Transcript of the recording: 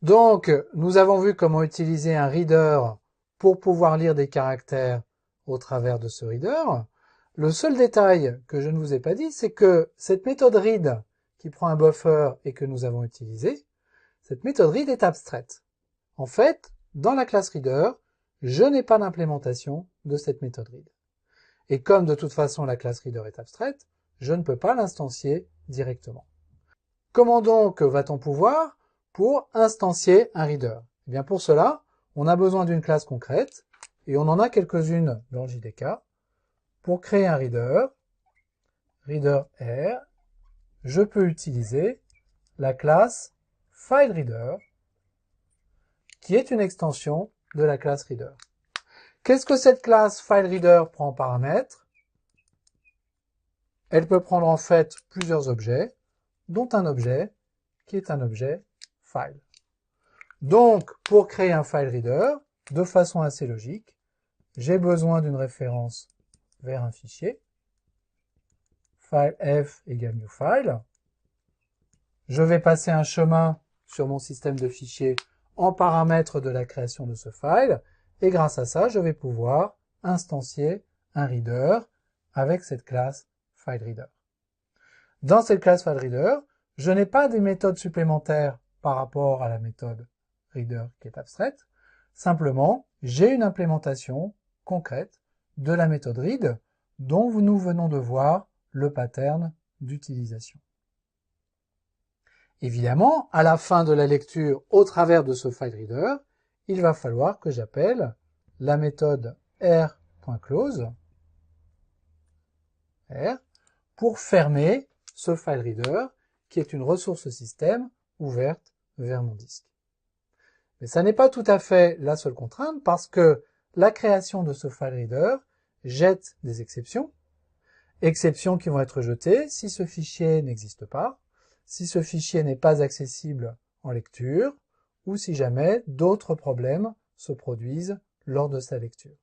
Donc, nous avons vu comment utiliser un reader pour pouvoir lire des caractères au travers de ce reader. Le seul détail que je ne vous ai pas dit, c'est que cette méthode read qui prend un buffer et que nous avons utilisé, cette méthode read est abstraite. En fait, dans la classe reader, je n'ai pas d'implémentation de cette méthode read. Et comme de toute façon la classe reader est abstraite, je ne peux pas l'instancier directement. Comment donc va-t-on pouvoir pour instancier un reader? Eh bien pour cela, on a besoin d'une classe concrète, et on en a quelques-unes dans le JDK. Pour créer un reader, reader_r, je peux utiliser la classe FileReader, qui est une extension de la classe reader. Qu'est-ce que cette classe FileReader prend en paramètre? Elle peut prendre en fait plusieurs objets, dont un objet qui est un objet file. Donc, pour créer un FileReader, de façon assez logique, j'ai besoin d'une référence vers un fichier, filef égale new file. Je vais passer un chemin sur mon système de fichiers en paramètre de la création de ce file, et grâce à ça, je vais pouvoir instancier un reader avec cette classe FileReader. Dans cette classe FileReader, je n'ai pas des méthodes supplémentaires par rapport à la méthode reader qui est abstraite. Simplement, j'ai une implémentation concrète de la méthode read dont nous venons de voir le pattern d'utilisation. Évidemment, à la fin de la lecture au travers de ce FileReader, il va falloir que j'appelle la méthode r.close pour fermer ce FileReader qui est une ressource système ouverte vers mon disque. Mais ça n'est pas tout à fait la seule contrainte parce que la création de ce FileReader jette des exceptions qui vont être jetées si ce fichier n'existe pas, si ce fichier n'est pas accessible en lecture, ou si jamais d'autres problèmes se produisent lors de sa lecture.